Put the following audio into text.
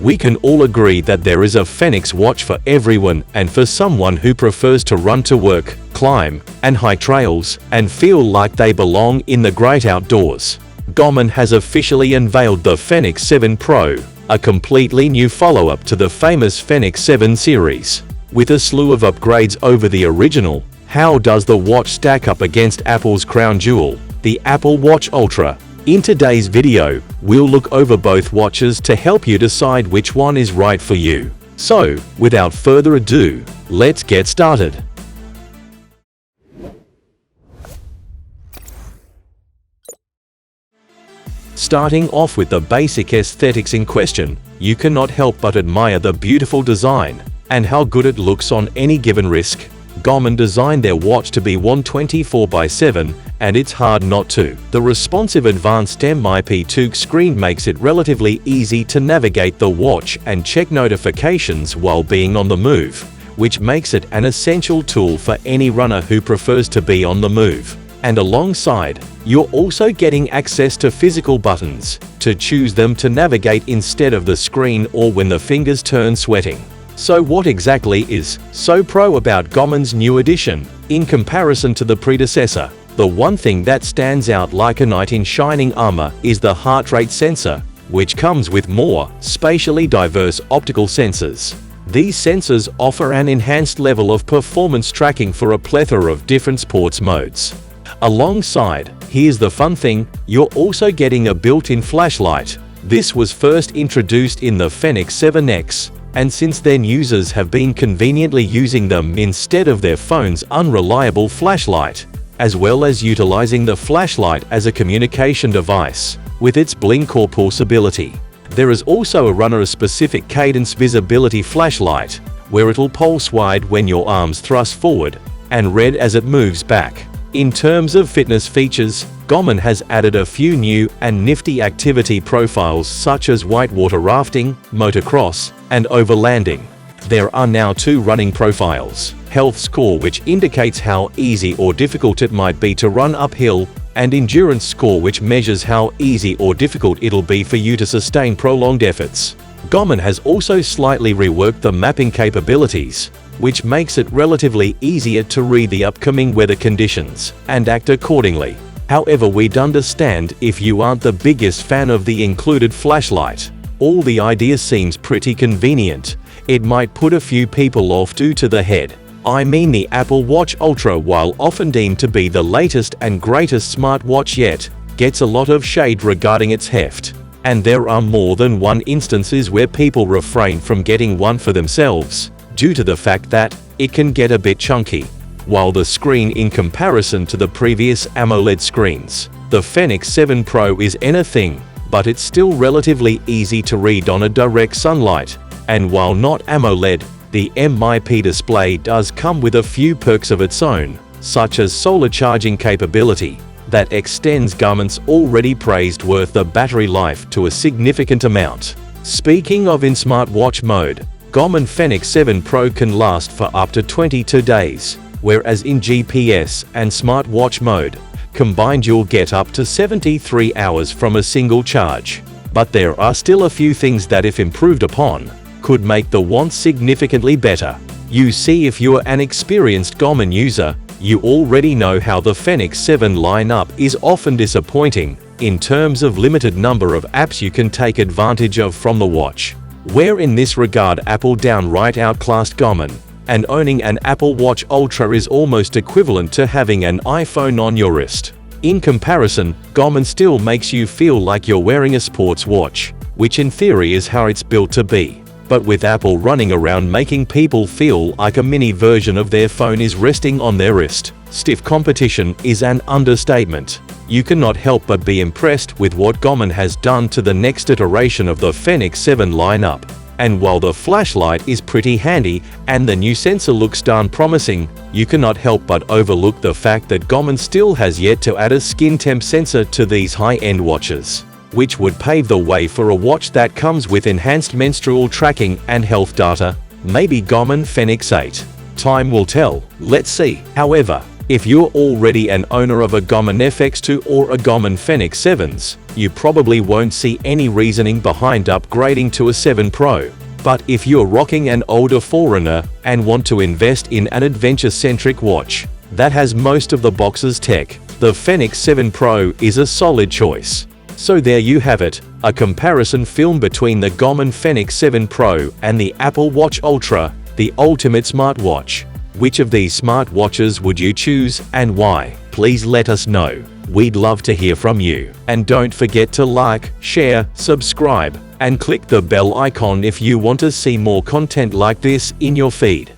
We can all agree that there is a Fenix watch for everyone, and for someone who prefers to run to work, climb, and hike trails, and feel like they belong in the great outdoors. Garmin has officially unveiled the Fenix 7 Pro, a completely new follow-up to the famous Fenix 7 series. With a slew of upgrades over the original, how does the watch stack up against Apple's crown jewel, the Apple Watch Ultra? In today's video, we'll look over both watches to help you decide which one is right for you. So, without further ado, let's get started. Starting off with the basic aesthetics in question, you cannot help but admire the beautiful design and how good it looks on any given wrist. Garmin designed their watch to be worn 24/7, and it's hard not to. The responsive advanced MIP2 screen makes it relatively easy to navigate the watch and check notifications while being on the move, which makes it an essential tool for any runner who prefers to be on the move. And alongside, you're also getting access to physical buttons to choose them to navigate instead of the screen or when the fingers turn sweating. So what exactly is so pro about Garmin's new edition? In comparison to the predecessor, the one thing that stands out like a knight in shining armor is the heart rate sensor, which comes with more spatially diverse optical sensors. These sensors offer an enhanced level of performance tracking for a plethora of different sports modes. Alongside, here's the fun thing, you're also getting a built-in flashlight. This was first introduced in the Fenix 7X, and since then users have been conveniently using them instead of their phone's unreliable flashlight, as well as utilizing the flashlight as a communication device, with its blink or pulse ability. There is also a runner-specific cadence visibility flashlight, where it'll pulse wide when your arms thrust forward, and red as it moves back. In terms of fitness features, Garmin has added a few new and nifty activity profiles such as whitewater rafting, motocross, and overlanding. There are now 2 running profiles: health score, which indicates how easy or difficult it might be to run uphill, and endurance score, which measures how easy or difficult it'll be for you to sustain prolonged efforts. Garmin has also slightly reworked the mapping capabilities, which makes it relatively easier to read the upcoming weather conditions and act accordingly. However, we'd understand if you aren't the biggest fan of the included flashlight. All the idea seems pretty convenient. It might put a few people off due to the head. I mean, the Apple Watch Ultra, while often deemed to be the latest and greatest smartwatch yet, gets a lot of shade regarding its heft. And there are more than one instances where people refrain from getting one for themselves, due to the fact that it can get a bit chunky. While the screen, in comparison to the previous AMOLED screens, the Fenix 7 Pro is anything, but it's still relatively easy to read on a direct sunlight. And while not AMOLED, the MIP display does come with a few perks of its own, such as solar charging capability, that extends Garmin's already praised worth the battery life to a significant amount. Speaking of in smartwatch mode, Garmin Fenix 7 Pro can last for up to 22 days, whereas in GPS and smartwatch mode, combined you'll get up to 73 hours from a single charge. But there are still a few things that, if improved upon, could make the watch significantly better. You see, if you're an experienced Garmin user, you already know how the Fenix 7 lineup is often disappointing in terms of limited number of apps you can take advantage of from the watch. Where in this regard Apple downright outclassed Garmin, and owning an Apple Watch Ultra is almost equivalent to having an iPhone on your wrist. In comparison, Garmin still makes you feel like you're wearing a sports watch, which in theory is how it's built to be. But with Apple running around making people feel like a mini version of their phone is resting on their wrist, stiff competition is an understatement. You cannot help but be impressed with what Garmin has done to the next iteration of the Fenix 7 lineup. And while the flashlight is pretty handy and the new sensor looks darn promising, you cannot help but overlook the fact that Garmin still has yet to add a skin temp sensor to these high-end watches, which would pave the way for a watch that comes with enhanced menstrual tracking and health data. Maybe Garmin Fenix 8. Time will tell. Let's see. However, If you're already an owner of a Garmin FX2 or a Garmin Fenix 7s, you probably won't see any reasoning behind upgrading to a 7 Pro. But if you're rocking an older Forerunner and want to invest in an adventure-centric watch that has most of the box's tech, the Fenix 7 Pro is a solid choice. So there you have it, a comparison film between the Garmin Fenix 7 Pro and the Apple Watch Ultra, the ultimate smartwatch. Which of these smartwatches would you choose and why? Please let us know. We'd love to hear from you. And don't forget to like, share, subscribe, and click the bell icon if you want to see more content like this in your feed.